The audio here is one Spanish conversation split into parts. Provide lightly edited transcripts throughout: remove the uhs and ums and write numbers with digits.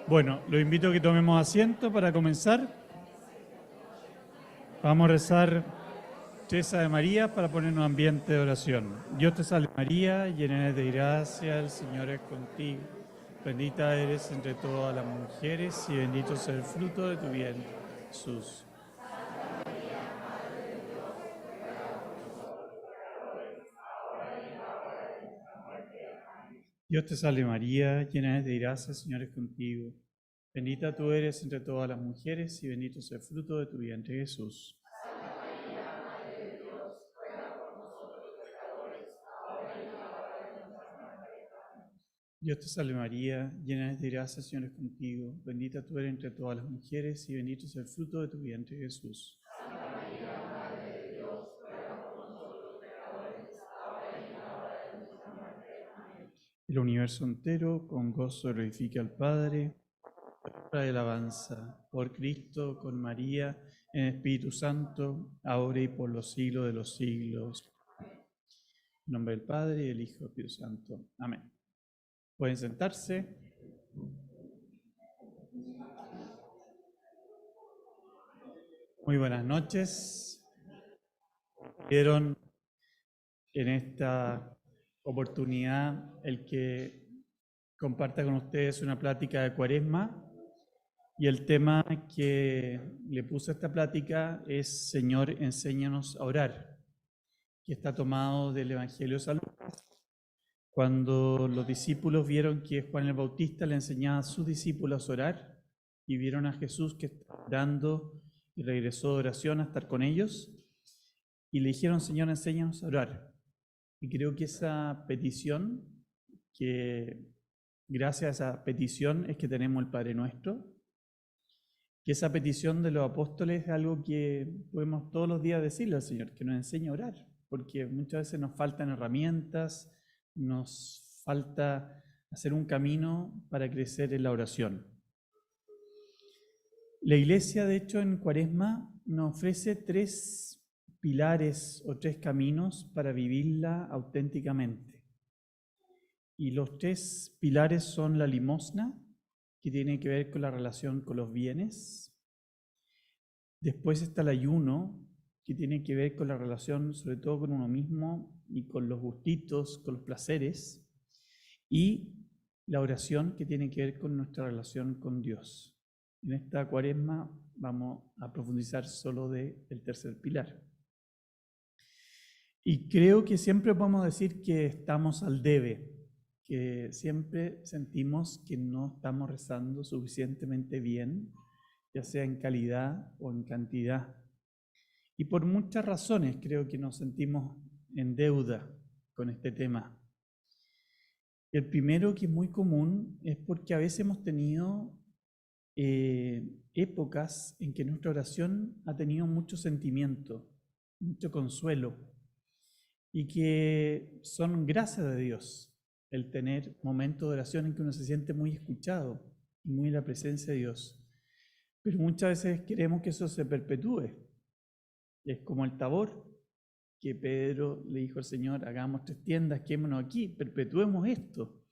Bueno, los invito a que tomemos asiento para comenzar. Vamos a rezar 3 Ave María para ponernos en ambiente de oración. Dios te salve María, llena eres de gracia, el Señor es contigo. Bendita eres entre todas las mujeres y bendito es el fruto de tu vientre, Jesús. Dios te salve María, llena eres de gracia, el Señor es contigo. Bendita tú eres entre todas las mujeres y bendito es el fruto de tu vientre, Jesús. Dios te salve María, llena eres de gracia, el Señor es contigo. Bendita tú eres entre todas las mujeres y bendito es el fruto de tu vientre, Jesús. El universo entero con gozo glorifica al Padre, para la alabanza por Cristo, con María, en el Espíritu Santo, ahora y por los siglos de los siglos. En nombre del Padre, y del Hijo y del Espíritu Santo. Amén. Pueden sentarse. Muy buenas noches. Vieron en esta oportunidad el que comparta con ustedes una plática de Cuaresma, y el tema que le puse a esta plática es Señor, enséñanos a orar, que está tomado del Evangelio de San Lucas. Cuando los discípulos vieron que Juan el Bautista le enseñaba a sus discípulos a orar y vieron a Jesús que estaba orando y regresó de oración a estar con ellos, y le dijeron, Señor, enséñanos a orar. Y creo que esa petición, que gracias a esa petición es que tenemos el Padre Nuestro, que esa petición de los apóstoles es algo que podemos todos los días decirle al Señor, que nos enseñe a orar, porque muchas veces nos faltan herramientas, nos falta hacer un camino para crecer en la oración. La Iglesia, de hecho, en Cuaresma nos ofrece 3 pilares o 3 caminos para vivirla auténticamente. Y los 3 pilares son la limosna, que tiene que ver con la relación con los bienes. Después está el ayuno, que tiene que ver con la relación sobre todo con uno mismo y con los gustitos, con los placeres. Y la oración, que tiene que ver con nuestra relación con Dios. En esta Cuaresma vamos a profundizar solo del tercer pilar. Y creo que siempre podemos decir que estamos al debe, que siempre sentimos que no estamos rezando suficientemente bien, ya sea en calidad o en cantidad. Y por muchas razones creo que nos sentimos en deuda con este tema. El primero, que es muy común, es porque a veces hemos tenido épocas en que nuestra oración ha tenido mucho sentimiento, mucho consuelo, y que son gracias de Dios el tener momentos de oración en que uno se siente muy escuchado y muy en la presencia de Dios. Pero muchas veces queremos que eso se perpetúe. Es como el Tabor, que Pedro le dijo al Señor, hagamos 3 tiendas, quémonos aquí, perpetuemos esto.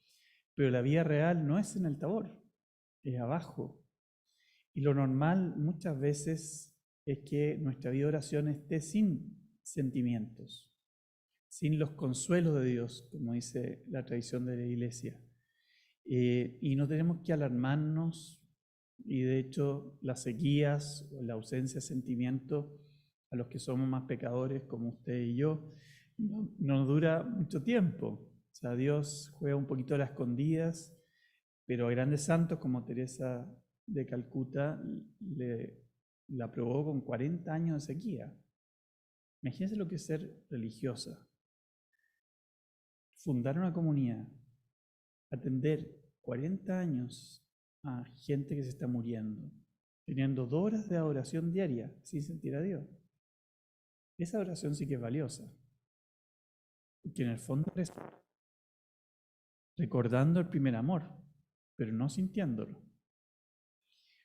Pero la vida real no es en el Tabor, es abajo. Y lo normal muchas veces es que nuestra vida de oración esté sin sentimientos, sin los consuelos de Dios, como dice la tradición de la Iglesia. Y no tenemos que alarmarnos, y de hecho las sequías o la ausencia de sentimiento a los que somos más pecadores, como usted y yo, no dura mucho tiempo. O sea, Dios juega un poquito a las escondidas, pero a grandes santos como Teresa de Calcuta la probó con 40 años de sequía. Imagínense lo que es ser religiosa. Fundar una comunidad, atender 40 años a gente que se está muriendo, teniendo 2 horas de adoración diaria sin sentir a Dios. Esa oración sí que es valiosa, porque en el fondo es recordando el primer amor, pero no sintiéndolo.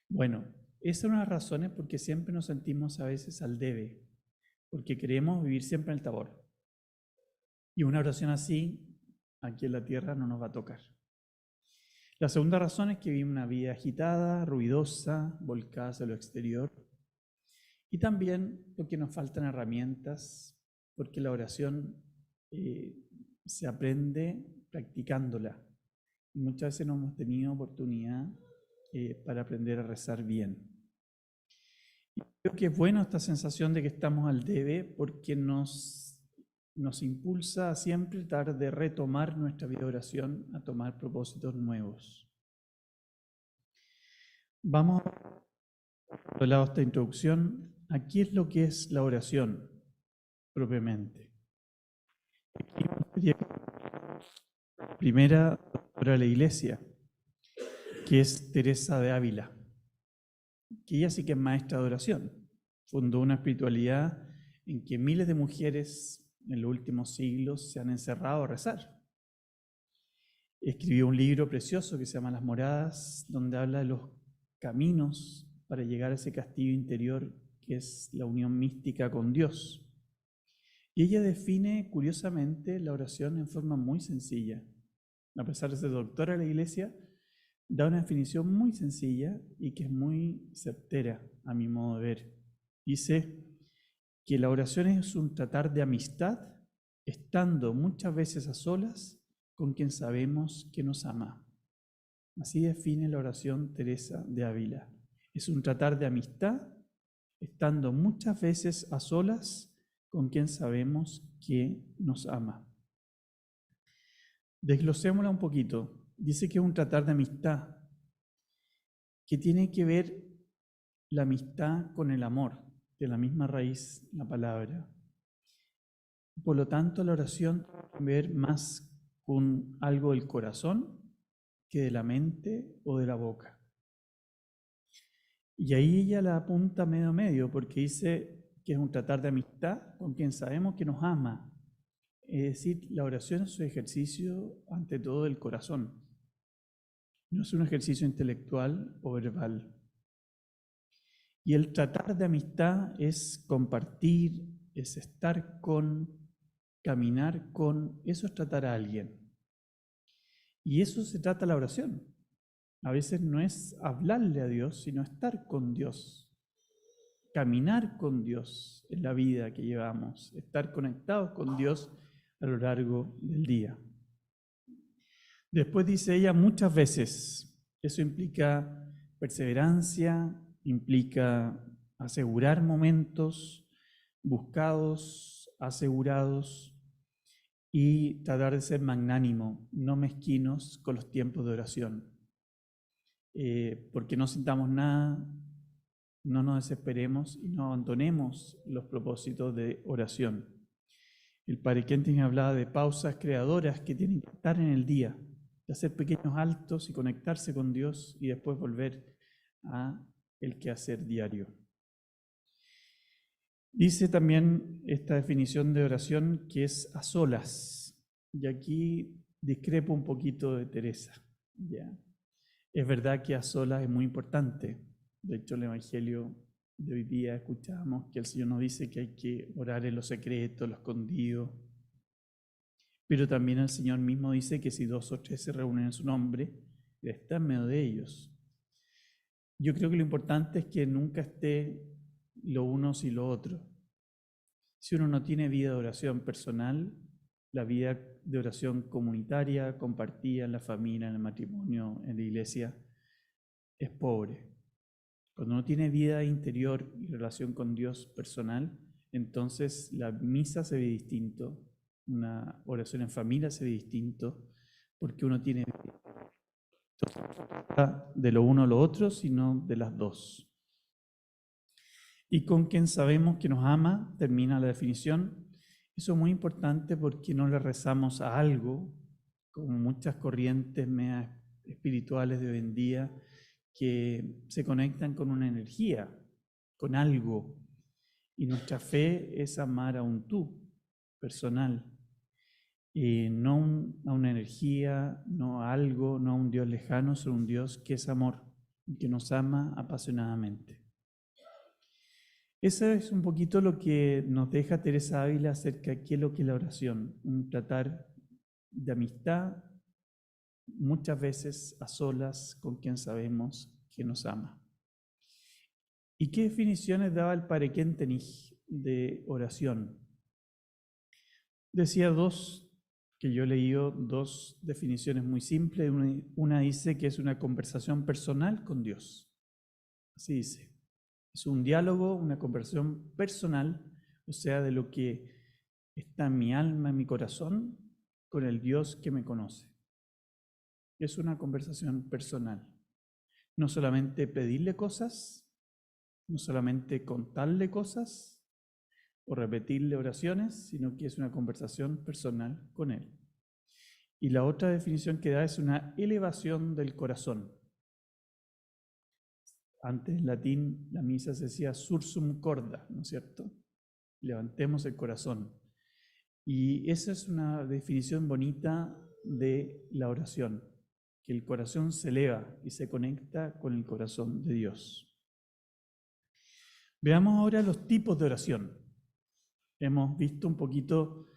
Bueno, esas son las razones por que siempre nos sentimos a veces al debe, porque queremos vivir siempre en el Tabor. Y una oración así, aquí en la tierra, no nos va a tocar. La segunda razón es que vive una vida agitada, ruidosa, volcada hacia lo exterior. Y también porque nos faltan herramientas, porque la oración se aprende practicándola. Y muchas veces no hemos tenido oportunidad para aprender a rezar bien. Y creo que es bueno esta sensación de que estamos al debe porque nos impulsa a siempre tratar de retomar nuestra vida de oración, a tomar propósitos nuevos. Vamos a hablar de esta introducción. Aquí es lo que es la oración propiamente. Primera doctora de la Iglesia, que es Teresa de Ávila, que ella sí que es maestra de oración. Fundó una espiritualidad en que miles de mujeres en los últimos siglos se han encerrado a rezar. Escribió un libro precioso que se llama Las Moradas, donde habla de los caminos para llegar a ese castillo interior que es la unión mística con Dios. Y ella define, curiosamente, la oración en forma muy sencilla. A pesar de ser doctora de la Iglesia, da una definición muy sencilla y que es muy certera a mi modo de ver. Dice que la oración es un tratar de amistad, estando muchas veces a solas con quien sabemos que nos ama. Así define la oración Teresa de Ávila. Es un tratar de amistad, estando muchas veces a solas con quien sabemos que nos ama. Desglosémosla un poquito. Dice que es un tratar de amistad, que tiene que ver la amistad con el amor, de la misma raíz la palabra. Por lo tanto, la oración tiene que ver más con algo del corazón que de la mente o de la boca. Y ahí ella la apunta medio medio, porque dice que es un tratar de amistad con quien sabemos que nos ama. Es decir, la oración es un ejercicio ante todo del corazón. No es un ejercicio intelectual o verbal. Y el tratar de amistad es compartir, es estar con, caminar con, eso es tratar a alguien. Y eso se trata la oración. A veces no es hablarle a Dios, sino estar con Dios. Caminar con Dios en la vida que llevamos, estar conectados con Dios a lo largo del día. Después dice ella muchas veces, eso implica perseverancia, implica asegurar momentos buscados, asegurados y tratar de ser magnánimo, no mezquinos con los tiempos de oración. Porque no sintamos nada, no nos desesperemos y no abandonemos los propósitos de oración. El Padre Kentin hablaba de pausas creadoras que tienen que estar en el día, de hacer pequeños altos y conectarse con Dios y después volver a el quehacer diario. Dice también esta definición de oración que es a solas, y aquí discrepo un poquito de Teresa. ¿Ya? Es verdad que a solas es muy importante. De hecho, el Evangelio de hoy día escuchamos que el Señor nos dice que hay que orar en lo secreto, lo escondido. Pero también el Señor mismo dice que si 2 o 3 se reúnen en su nombre, Él está en medio de ellos. Yo creo que lo importante es que nunca esté lo uno sin lo otro. Si uno no tiene vida de oración personal, la vida de oración comunitaria, compartida en la familia, en el matrimonio, en la iglesia, es pobre. Cuando uno tiene vida interior y relación con Dios personal, entonces la misa se ve distinto, una oración en familia se ve distinto, porque uno tiene de lo uno a lo otro, sino de las dos. Y con quien sabemos que nos ama, termina la definición. Eso es muy importante porque no le rezamos a algo, como muchas corrientes medias espirituales de hoy en día, que se conectan con una energía, con algo. Y nuestra fe es amar a un tú personal, no a una energía, no a algo, no a un Dios lejano, sino un Dios que es amor, que nos ama apasionadamente. Eso es un poquito lo que nos deja Teresa Ávila acerca de qué es lo que es la oración, un tratar de amistad, muchas veces a solas con quien sabemos que nos ama. ¿Y qué definiciones daba el Padre Kentenich de oración? Decía que yo he leído dos definiciones muy simples. Una dice que es una conversación personal con Dios. Así dice. Es un diálogo, una conversación personal, o sea, de lo que está en mi alma, en mi corazón, con el Dios que me conoce. Es una conversación personal. No solamente pedirle cosas, no solamente contarle cosas o repetirle oraciones, sino que es una conversación personal con Él. Y la otra definición que da es una elevación del corazón. Antes en latín la misa se decía sursum corda, ¿no es cierto? Levantemos el corazón. Y esa es una definición bonita de la oración, que el corazón se eleva y se conecta con el corazón de Dios. Veamos ahora los tipos de oración. Hemos visto un poquito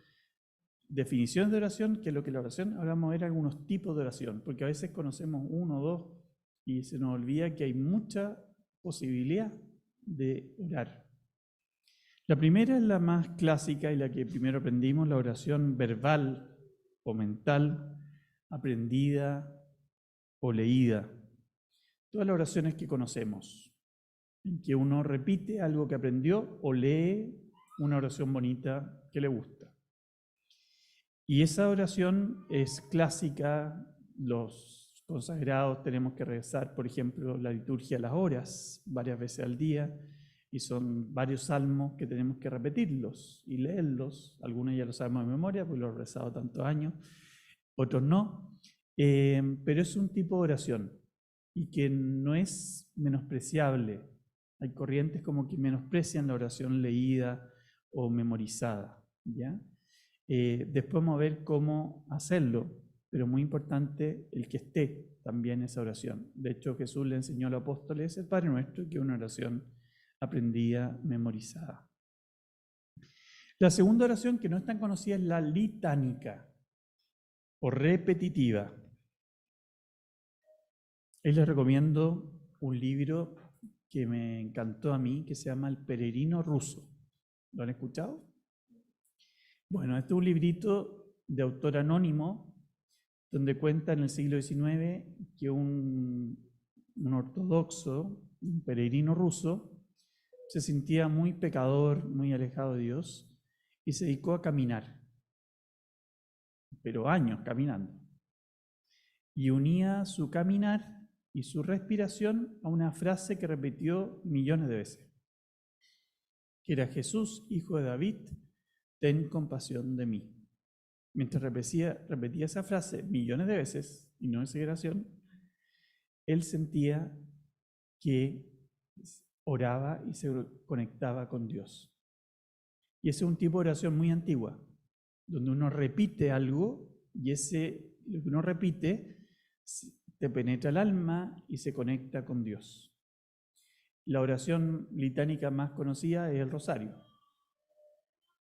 definiciones de oración, que es lo que es la oración. Ahora vamos a ver algunos tipos de oración, porque a veces conocemos uno o dos y se nos olvida que hay mucha posibilidad de orar. La primera es la más clásica y la que primero aprendimos, la oración verbal o mental, aprendida o leída. Todas las oraciones que conocemos, en que uno repite algo que aprendió o lee una oración bonita que le gusta. Y esa oración es clásica. Los consagrados tenemos que rezar, por ejemplo, la liturgia a las horas, varias veces al día, y son varios salmos que tenemos que repetirlos y leerlos. Algunos ya los sabemos de memoria, porque los he rezado tantos años, otros no. Pero es un tipo de oración y que no es menospreciable. Hay corrientes como que menosprecian la oración leída o memorizada, ¿ya? Después vamos a ver cómo hacerlo, pero muy importante el que esté también esa oración. De hecho, Jesús le enseñó a los apóstoles el Padre Nuestro, que es una oración aprendida, memorizada. La segunda oración, que no es tan conocida, es la litánica o repetitiva. Ahí les recomiendo un libro que me encantó a mí, que se llama El Peregrino Ruso. ¿Lo han escuchado? Bueno, este es un librito de autor anónimo, donde cuenta en el siglo XIX que un ortodoxo, un peregrino ruso, se sentía muy pecador, muy alejado de Dios, y se dedicó a caminar, pero años caminando. Y unía su caminar y su respiración a una frase que repitió millones de veces, que era: Jesús, hijo de David, ten compasión de mí. Mientras repetía esa frase millones de veces, y no exageración, él sentía que oraba y se conectaba con Dios. Y ese es un tipo de oración muy antigua, donde uno repite algo y lo que uno repite te penetra el alma y se conecta con Dios. La oración litánica más conocida es el rosario,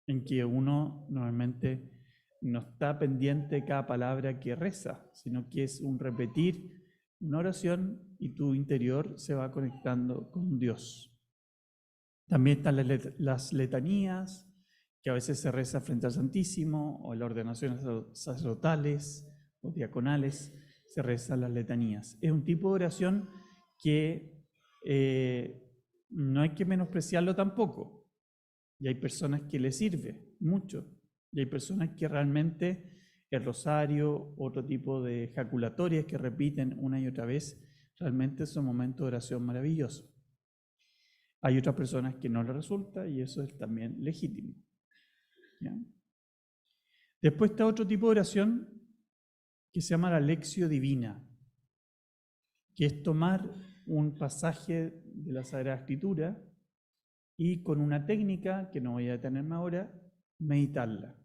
en que uno normalmente no está pendiente de cada palabra que reza, sino que es un repetir una oración y tu interior se va conectando con Dios. También están las letanías, que a veces se reza frente al Santísimo, o en las ordenaciones sacerdotales o diaconales se rezan las letanías. Es un tipo de oración que no hay que menospreciarlo tampoco. Y hay personas que les sirve mucho. Y hay personas que realmente el rosario, otro tipo de ejaculatorias que repiten una y otra vez, realmente son momentos de oración maravillosos. Hay otras personas que no les resulta y eso es también legítimo. ¿Ya? Después está otro tipo de oración que se llama la lectio divina, que es tomar un pasaje de la Sagrada Escritura y con una técnica, que no voy a detenerme ahora, meditarla.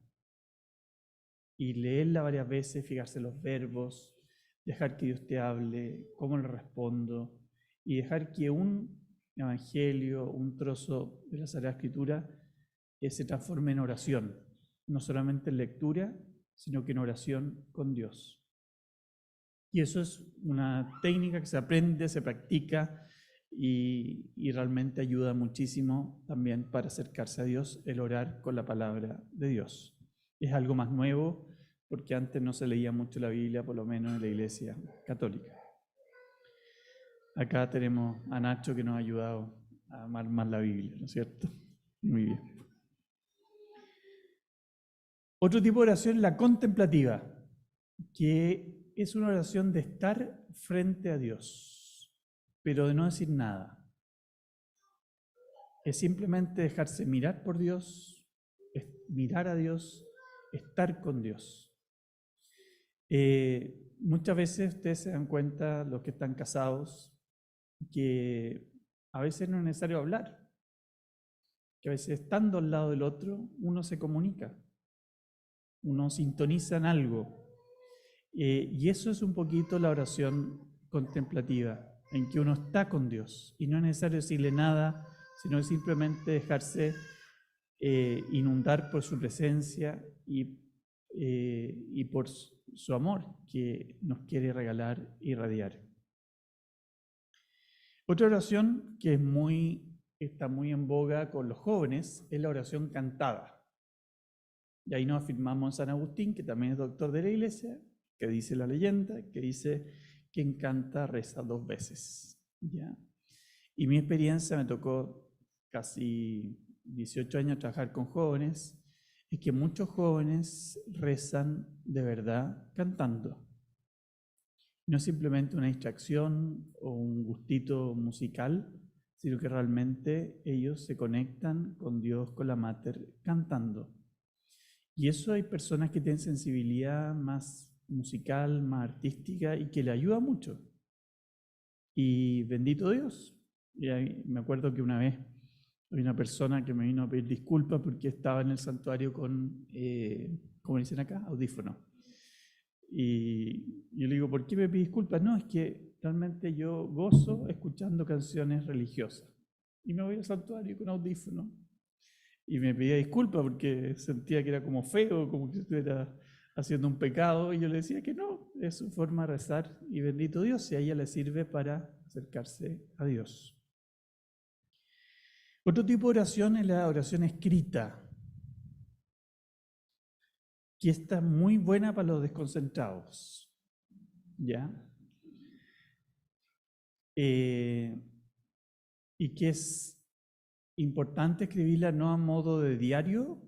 Y leerla varias veces, fijarse en los verbos, dejar que Dios te hable, cómo le respondo, y dejar que un evangelio, un trozo de la Sagrada Escritura se transforme en oración, no solamente en lectura, sino que en oración con Dios. Y eso es una técnica que se aprende, se practica y realmente ayuda muchísimo también para acercarse a Dios, el orar con la palabra de Dios. Es algo más nuevo porque antes no se leía mucho la Biblia, por lo menos en la Iglesia Católica. Acá tenemos a Nacho que nos ha ayudado a amar más la Biblia, ¿no es cierto? Muy bien. Otro tipo de oración es la contemplativa, que es una oración de estar frente a Dios, pero de no decir nada. Es simplemente dejarse mirar por Dios, mirar a Dios, estar con Dios. Muchas veces ustedes se dan cuenta, los que están casados, que a veces no es necesario hablar, que a veces estando al lado del otro uno se comunica, uno sintoniza en algo. Y eso es un poquito la oración contemplativa, en que uno está con Dios y no es necesario decirle nada, sino simplemente dejarse inundar por su presencia y por su amor que nos quiere regalar y irradiar. Otra oración que está muy en boga con los jóvenes es la oración cantada. Y ahí nos afirmamos en San Agustín, que también es doctor de la Iglesia, que dice la leyenda, que dice: quien canta reza 2 veces. ¿Ya? Y mi experiencia, me tocó casi 18 años trabajar con jóvenes, es que muchos jóvenes rezan de verdad cantando. No es simplemente una distracción o un gustito musical, sino que realmente ellos se conectan con Dios, con la Mater, cantando. Y eso hay personas que tienen sensibilidad más musical, más artística y que le ayuda mucho. Y bendito Dios. Y ahí me acuerdo que una vez hay una persona que me vino a pedir disculpas porque estaba en el santuario con, ¿cómo dicen acá? Audífono. Y yo le digo, ¿por qué me pide disculpas? No, es que realmente yo gozo escuchando canciones religiosas. Y me voy al santuario con audífono. Y me pedía disculpas porque sentía que era como feo, como que estuviera haciendo un pecado. Y yo le decía que no, es su forma de rezar. Y bendito Dios, si a ella le sirve para acercarse a Dios. Otro tipo de oración es la oración escrita, que está muy buena para los desconcentrados. ¿Ya? Y que es importante escribirla no a modo de diario,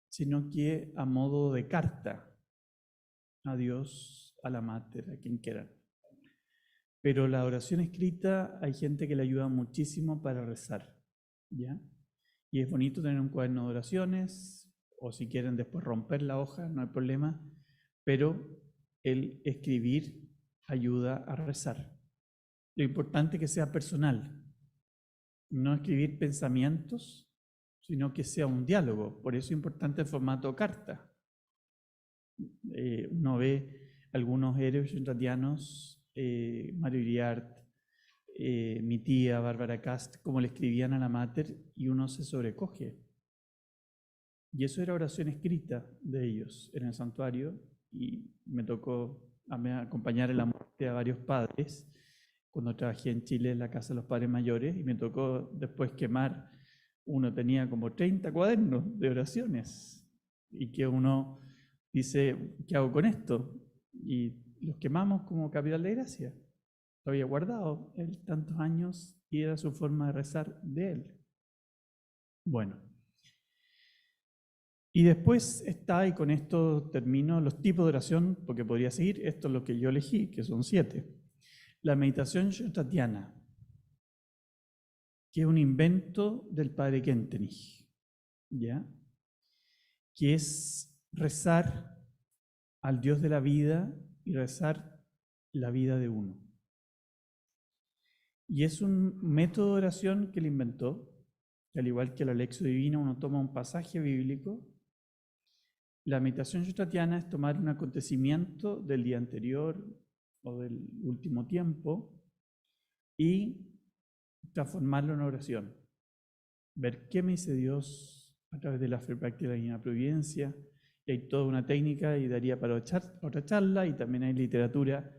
sino que a modo de carta a Dios, a la Mater, a quien quieran. Pero la oración escrita hay gente que le ayuda muchísimo para rezar, ¿ya? Y es bonito tener un cuaderno de oraciones, o si quieren después romper la hoja, no hay problema, pero el escribir ayuda a rezar. Lo importante es que sea personal, no escribir pensamientos, sino que sea un diálogo. Por eso es importante el formato carta. Uno ve algunos héroes tatianos, Mario Iriart, mi tía Bárbara Cast, como le escribían a la Mater, y uno se sobrecoge. Y eso era oración escrita de ellos en el santuario, y me tocó acompañar en la muerte a varios padres cuando trabajé en Chile en la Casa de los Padres Mayores, y me tocó después quemar. Uno tenía como 30 cuadernos de oraciones, y que uno dice, ¿qué hago con esto? Y los quemamos como capital de gracia. Lo había guardado él tantos años y era su forma de rezar de él. Bueno. Y después está, y con esto termino, los tipos de oración, porque podría seguir. Esto es lo que yo elegí, que son 7. La meditación tatiana, que es un invento del padre Kentenich, ¿ya? Que es rezar al Dios de la vida y rezar la vida de uno. Y es un método de oración que él inventó, que al igual que la Lección Divina, uno toma un pasaje bíblico. La meditación tatiana es tomar un acontecimiento del día anterior o del último tiempo y transformarlo en oración. Ver qué me dice Dios a través de la fe práctica de la providencia. Y hay toda una técnica y daría para otra charla, y también hay literatura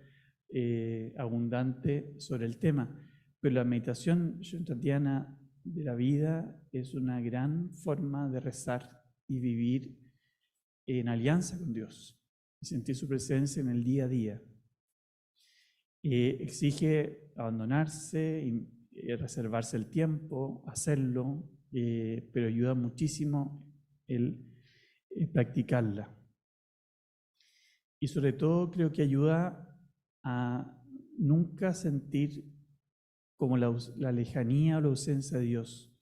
abundante sobre el tema. Pero la meditación shantatiyana de la vida es una gran forma de rezar y vivir en alianza con Dios y sentir su presencia en el día a día. Exige abandonarse y reservarse el tiempo, hacerlo, pero ayuda muchísimo el practicarla. Y sobre todo creo que ayuda a nunca sentir como la lejanía o la ausencia de Dios,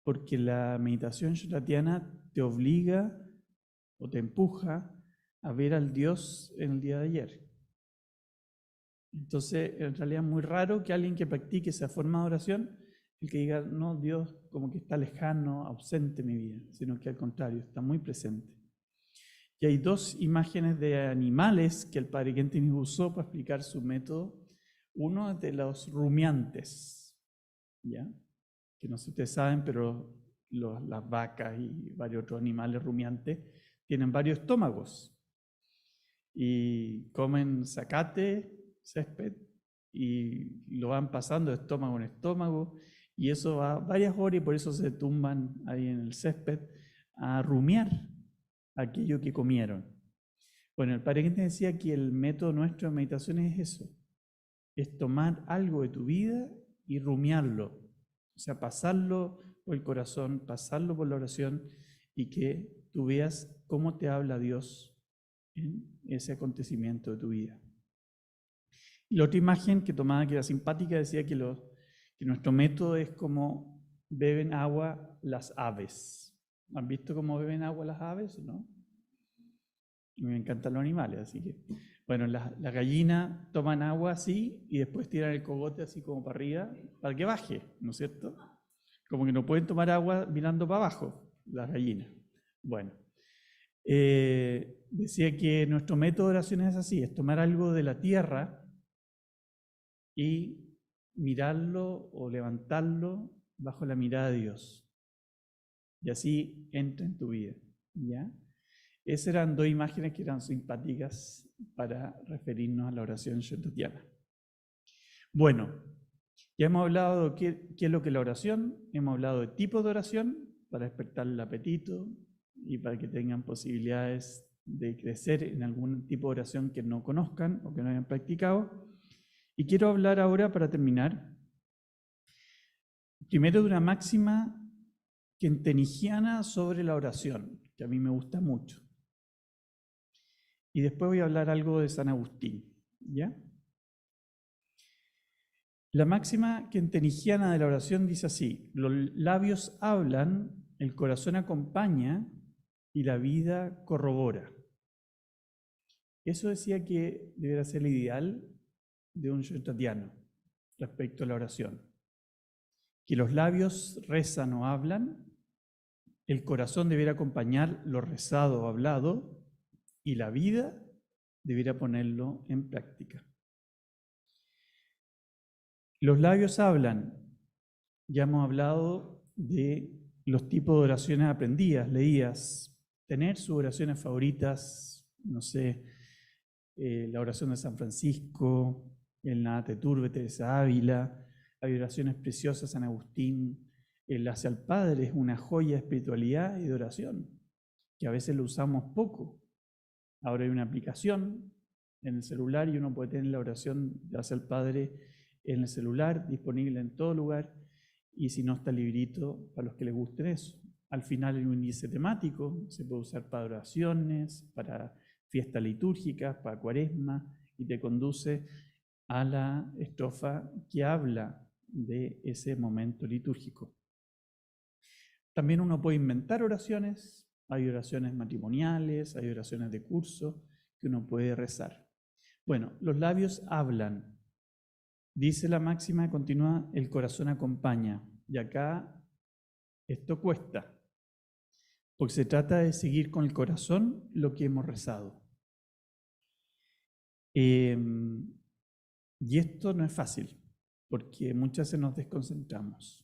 porque la meditación shantatiyana te obliga o te empuja a ver al Dios en el día de ayer. Entonces, en realidad es muy raro que alguien que practique esa forma de oración, el que diga, no, Dios como que está lejano, ausente en mi vida, sino que al contrario, está muy presente. Y hay dos imágenes de animales que el padre Kenten usó para explicar su método. Uno es de los rumiantes, ¿ya? Que no sé si ustedes saben, pero las vacas y varios otros animales rumiantes tienen varios estómagos y comen zacate, césped, y lo van pasando de estómago en estómago, y eso va varias horas y por eso se tumban ahí en el césped a rumiar aquello que comieron. Bueno, el padre Kenten decía que el método nuestro de meditación es eso, es tomar algo de tu vida y rumiarlo, o sea, pasarlo por el corazón, pasarlo por la oración y que tú veas cómo te habla Dios en ese acontecimiento de tu vida. Y la otra imagen que tomaba, que era simpática, decía que nuestro método es como beben agua las aves. ¿Han visto cómo beben agua las aves, no? Me encantan los animales, así que... Bueno, las gallinas toman agua así y después tiran el cogote así como para arriba para que baje, ¿no es cierto? Como que no pueden tomar agua mirando para abajo, las gallinas. Bueno, decía que nuestro método de oración es así, es tomar algo de la tierra y mirarlo o levantarlo bajo la mirada de Dios. Y así entra en tu vida, ¿ya? Esas eran dos imágenes que eran simpáticas para referirnos a la oración shantatiyana. Bueno, ya hemos hablado de qué es lo que es la oración, hemos hablado de tipos de oración para despertar el apetito y para que tengan posibilidades de crecer en algún tipo de oración que no conozcan o que no hayan practicado. Y quiero hablar ahora, para terminar, primero de una máxima kentenigiana sobre la oración, que a mí me gusta mucho. Y después voy a hablar algo de San Agustín, ¿ya? La máxima kentenigiana de la oración dice así: los labios hablan, el corazón acompaña y la vida corrobora. Eso decía que debería ser el ideal de un shantatiyano respecto a la oración. Que los labios rezan o hablan, el corazón debiera acompañar lo rezado o hablado y la vida debiera ponerlo en práctica. Los labios hablan. Ya hemos hablado de los tipos de oraciones aprendidas, leídas, tener sus oraciones favoritas, no sé, la oración de San Francisco, el Nada Turbe, Teresa Ávila, hay oraciones preciosas, San Agustín, el hacia el Padre es una joya de espiritualidad y de oración, que a veces lo usamos poco. Ahora hay una aplicación en el celular y uno puede tener la oración de hacia el Padre en el celular, disponible en todo lugar, y si no está el librito para los que les gusten eso. Al final hay un índice temático, se puede usar para oraciones, para fiestas litúrgicas, para cuaresma, y te conduce a la estrofa que habla de ese momento litúrgico. También uno puede inventar oraciones, hay oraciones matrimoniales, hay oraciones de curso que uno puede rezar. Bueno, los labios hablan. Dice la máxima, continúa, el corazón acompaña. Y acá esto cuesta, porque se trata de seguir con el corazón lo que hemos rezado. Y esto no es fácil, porque muchas veces nos desconcentramos.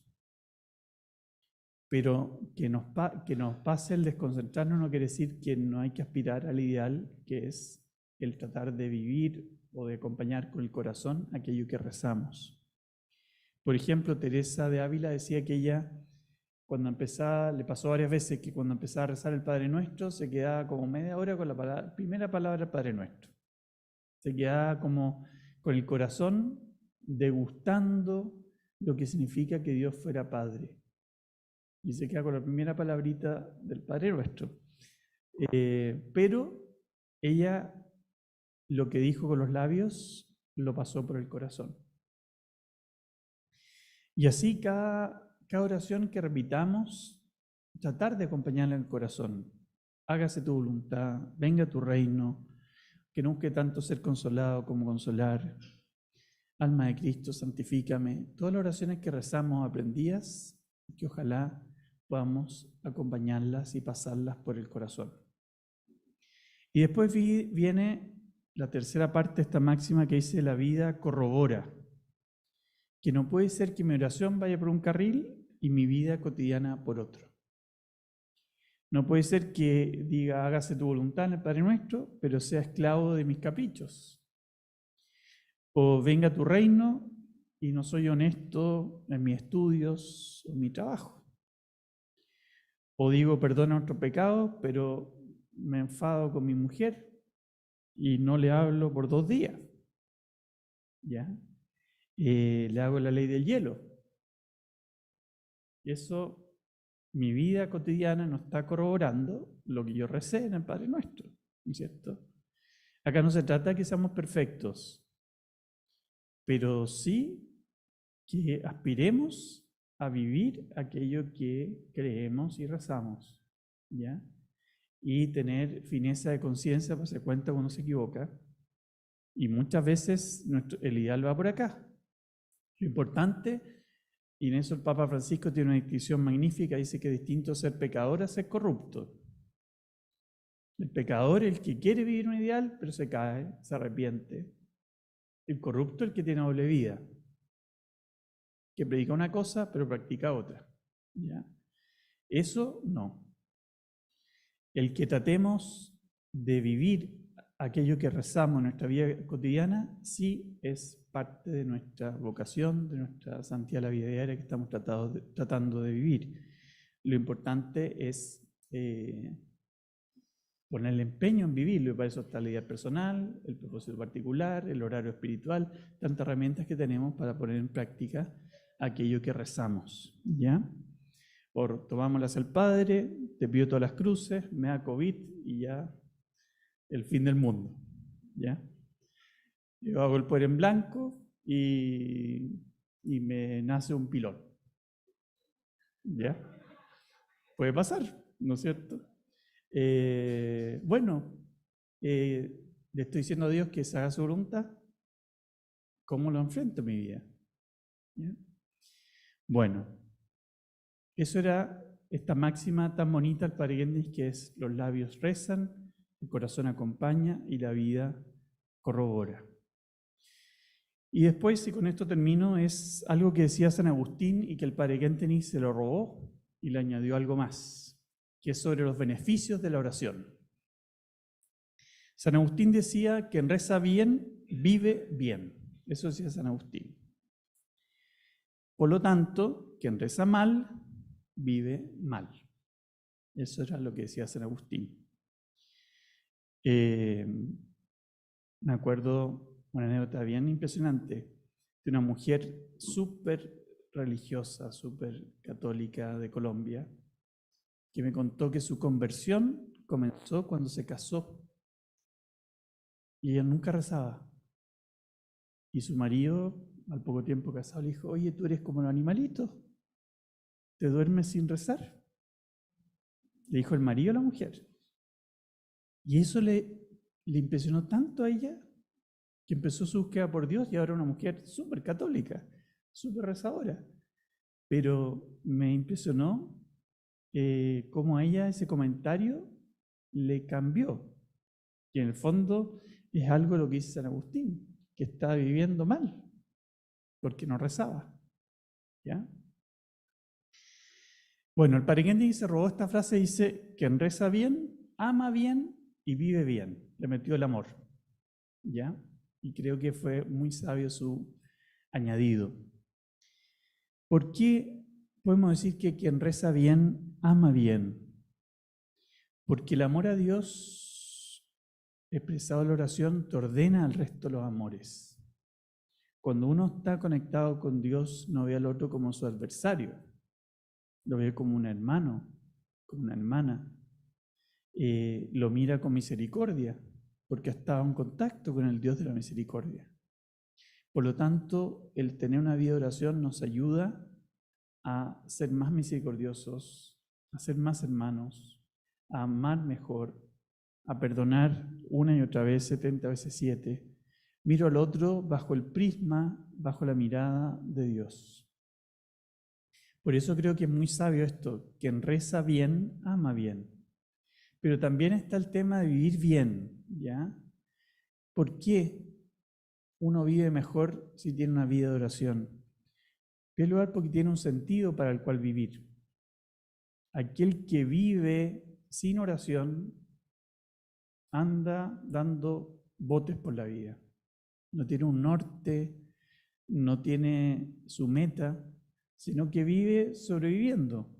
Pero que nos pase el desconcentrarnos no quiere decir que no hay que aspirar al ideal, que es el tratar de vivir o de acompañar con el corazón aquello que rezamos. Por ejemplo, Teresa de Ávila decía que ella, cuando empezaba, le pasó varias veces que cuando empezaba a rezar el Padre Nuestro, se quedaba como media hora con la primera palabra del Padre Nuestro. Se quedaba como con el corazón degustando lo que significa que Dios fuera Padre. Y se queda con la primera palabrita del Padre Nuestro. Pero ella lo que dijo con los labios lo pasó por el corazón. Y así cada oración que repitamos, tratar de acompañarla en el corazón. Hágase tu voluntad, venga tu reino, que no busque tanto ser consolado como consolar. Alma de Cristo, santifícame. Todas las oraciones que rezamos aprendidas, que ojalá podamos acompañarlas y pasarlas por el corazón. Y después viene la tercera parte de esta máxima que dice: la vida corrobora. Que no puede ser que mi oración vaya por un carril y mi vida cotidiana por otro. No puede ser que diga hágase tu voluntad en el Padre Nuestro, pero sea esclavo de mis caprichos. O venga tu reino y no soy honesto en mis estudios o en mi trabajo. O digo perdona nuestros pecados, pero me enfado con mi mujer y no le hablo por 2 días. ¿Ya? Le hago la ley del hielo. Y eso, mi vida cotidiana no está corroborando lo que yo recé en el Padre Nuestro, ¿no es cierto? Acá no se trata de que seamos perfectos, pero sí que aspiremos a vivir aquello que creemos y rezamos, ¿ya? Y tener fineza de conciencia para darse cuenta cuando se equivoca. Y muchas veces el ideal va por acá. Lo importante, y en eso el Papa Francisco tiene una descripción magnífica, dice que es distinto ser pecador a ser corrupto. El pecador es el que quiere vivir un ideal, pero se cae, se arrepiente. El corrupto es el que tiene doble vida, que predica una cosa, pero practica otra. ¿Ya? Eso no. El que tratemos de vivir aquello que rezamos en nuestra vida cotidiana, sí es parte de nuestra vocación, de nuestra santidad de la vida diaria que estamos tratando de vivir. Lo importante es ponerle empeño en vivirlo, y para eso está la idea personal, el propósito particular, el horario espiritual, tantas herramientas que tenemos para poner en práctica aquello que rezamos, ¿ya? Por tomámoslas al Padre, te pido todas las cruces, me da COVID y ya el fin del mundo, ¿ya? Yo hago el poder en blanco y me nace un pilón, ¿ya? Puede pasar, ¿no es cierto? Le estoy diciendo a Dios que se haga su voluntad. ¿Cómo lo enfrento en mi vida? ¿Ya? Bueno, eso era esta máxima tan bonita al Padre Gentis, que es: los labios rezan, el corazón acompaña y la vida corrobora. Y después, y con esto termino, es algo que decía San Agustín y que el Padre Gentis se lo robó y le añadió algo más, que es sobre los beneficios de la oración. San Agustín decía: quien reza bien, vive bien. Eso decía San Agustín. Por lo tanto, quien reza mal, vive mal. Eso era lo que decía San Agustín. Me acuerdo una anécdota bien impresionante de una mujer súper religiosa, súper católica de Colombia, que me contó que su conversión comenzó cuando se casó y ella nunca rezaba. Y su marido, al poco tiempo casado, le dijo: oye, tú eres como los animalitos, ¿te duermes sin rezar? Le dijo el marido a la mujer. Y eso le impresionó tanto a ella que empezó su búsqueda por Dios y ahora una mujer súper católica, súper rezadora. Pero me impresionó cómo a ella ese comentario le cambió. Y en el fondo es algo lo que dice San Agustín, que estaba viviendo mal, porque no rezaba. ¿Ya? Bueno, el Padre Gentis se robó esta frase, dice: quien reza bien, ama bien y vive bien. Le metió el amor. ¿Ya? y creo que fue muy sabio su añadido. ¿Por qué podemos decir que quien reza bien, ama bien? Porque el amor a Dios, expresado en la oración, te ordena al resto de los amores. Cuando uno está conectado con Dios, no ve al otro como su adversario, lo ve como un hermano, como una hermana. Lo mira con misericordia, porque ha estado en contacto con el Dios de la misericordia. Por lo tanto, el tener una vida de oración nos ayuda a ser más misericordiosos, a ser más hermanos, a amar mejor, a perdonar una y otra vez, 70 veces 7. Miro al otro bajo el prisma, bajo la mirada de Dios. Por eso creo que es muy sabio esto: quien reza bien, ama bien. Pero también está el tema de vivir bien, ¿ya? ¿Por qué uno vive mejor si tiene una vida de oración? En primer lugar, porque tiene un sentido para el cual vivir. Aquel que vive sin oración anda dando botes por la vida. No tiene un norte, no tiene su meta, sino que vive sobreviviendo.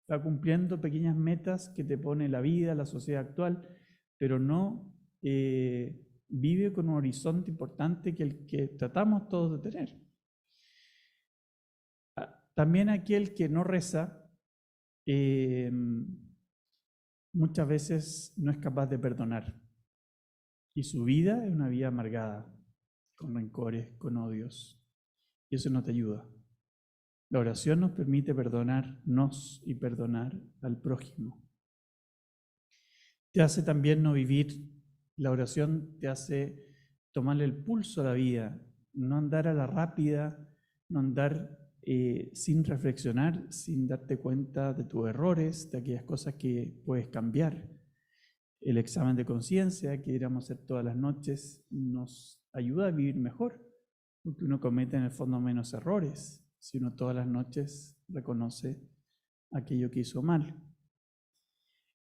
Está cumpliendo pequeñas metas que te pone la vida, la sociedad actual, pero no vive con un horizonte importante que el que tratamos todos de tener. También aquel que no reza muchas veces no es capaz de perdonar. Y su vida es una vida amargada, con rencores, con odios. Y eso no te ayuda. La oración nos permite perdonarnos y perdonar al prójimo. Te hace también no vivir, la oración te hace tomarle el pulso a la vida, no andar a la rápida, no andar sin reflexionar, sin darte cuenta de tus errores, de aquellas cosas que puedes cambiar. El examen de conciencia que deberíamos hacer todas las noches nos ayuda a vivir mejor, porque uno comete en el fondo menos errores si uno todas las noches reconoce aquello que hizo mal.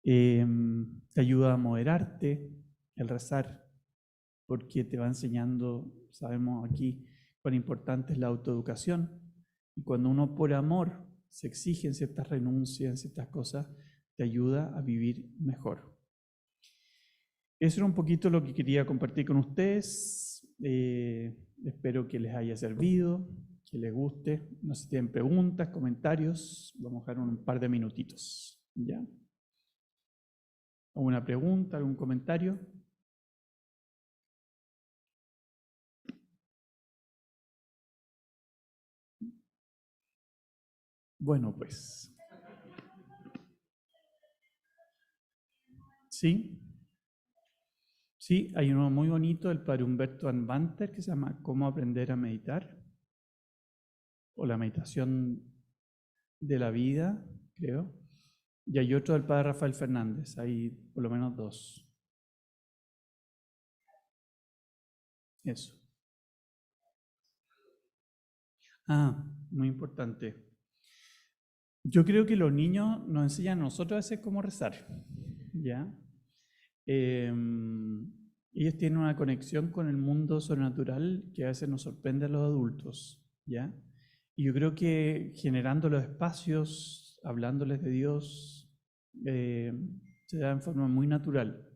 Te ayuda a moderarte el rezar, porque te va enseñando, sabemos aquí, cuán importante es la autoeducación. Y cuando uno por amor se exige en ciertas renuncias, en ciertas cosas, te ayuda a vivir mejor. Eso era un poquito lo que quería compartir con ustedes. Espero que les haya servido, que les guste. No sé si tienen preguntas, comentarios. Vamos a dejar un par de minutitos. ¿Ya? ¿Alguna pregunta, algún comentario? Bueno, pues. Sí. Sí, hay uno muy bonito del padre Humberto Anbanter que se llama ¿Cómo aprender a meditar? O la meditación de la vida, creo. Y hay otro del padre Rafael Fernández, hay por lo menos dos. Eso. Muy importante. Yo creo que los niños nos enseñan a nosotros a veces cómo rezar, ¿ya? Ellos tienen una conexión con el mundo sobrenatural que a veces nos sorprende a los adultos, ¿ya? Y yo creo que generando los espacios, hablándoles de Dios, se da en forma muy natural.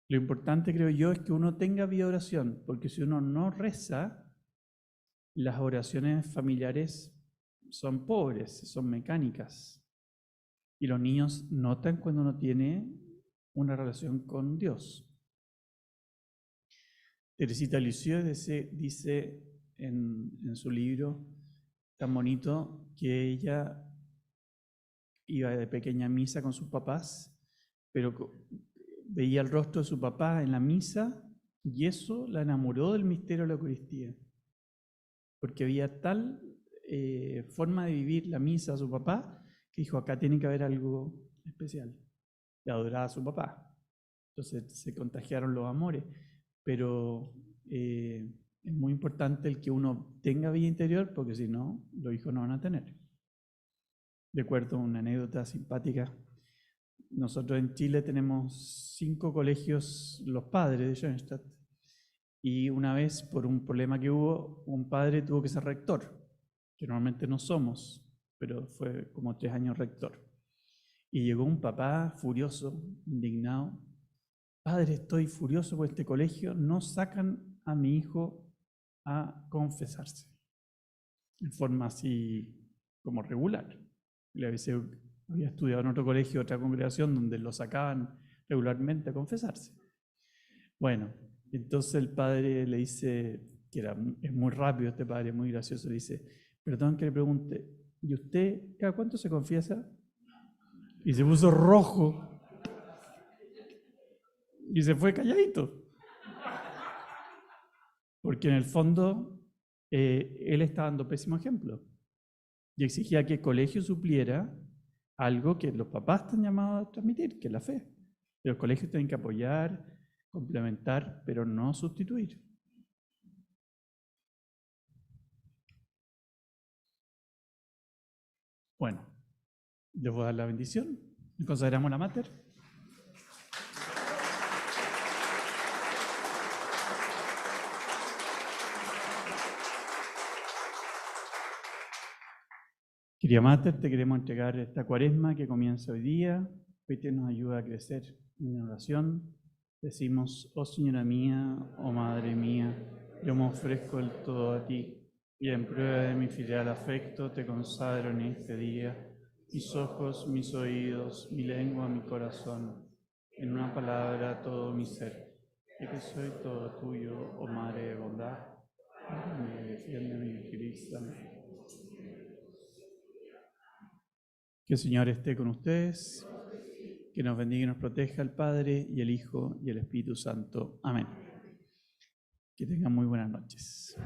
Lo importante, creo yo, es que uno tenga vida de oración, porque si uno no reza, las oraciones familiares son pobres, son mecánicas. Y los niños notan cuando uno tiene una relación con Dios. Teresita Lisieux dice en su libro tan bonito que ella iba de pequeña a misa con sus papás, pero veía el rostro de su papá en la misa y eso la enamoró del misterio de la Eucaristía, porque había tal forma de vivir la misa a su papá que dijo, acá tiene que haber algo especial. Le adoraba a su papá. Entonces se contagiaron los amores, pero es muy importante el que uno tenga vida interior, porque si no, los hijos no van a tener. Recuerdo una anécdota simpática. Nosotros en Chile tenemos 5 colegios, los padres de Schoenstatt, Y una vez, por un problema que hubo, un padre tuvo que ser rector, que normalmente no somos, pero fue como 3 años rector. Y llegó un papá furioso, indignado. Padre, estoy furioso por este colegio, no sacan a mi hijo a confesarse en forma así como regular. Le había estudiado en otro colegio, otra congregación, donde lo sacaban regularmente a confesarse. Bueno, entonces el padre le dice, es muy rápido este padre, muy gracioso, le dice, perdón que le pregunte, ¿y usted cada cuánto se confiesa? Y se puso rojo y se fue calladito. Porque en el fondo él estaba dando pésimo ejemplo y exigía que el colegio supliera algo que los papás están llamados a transmitir, que es la fe. Los colegios tienen que apoyar, complementar, pero no sustituir. Bueno, les voy a dar la bendición. Consagramos la mater. Querida Mater, te queremos entregar esta cuaresma que comienza hoy día. Hoy te nos ayuda a crecer en oración. Decimos, oh Señora mía, oh Madre mía, yo me ofrezco del todo a ti y en prueba de mi filial afecto te consagro en este día mis ojos, mis oídos, mi lengua, mi corazón, en una palabra todo mi ser, y que soy todo tuyo, oh Madre de bondad, me defiende mi Cristo. Que el Señor esté con ustedes, que nos bendiga y nos proteja el Padre y el Hijo y el Espíritu Santo. Amén. Que tengan muy buenas noches.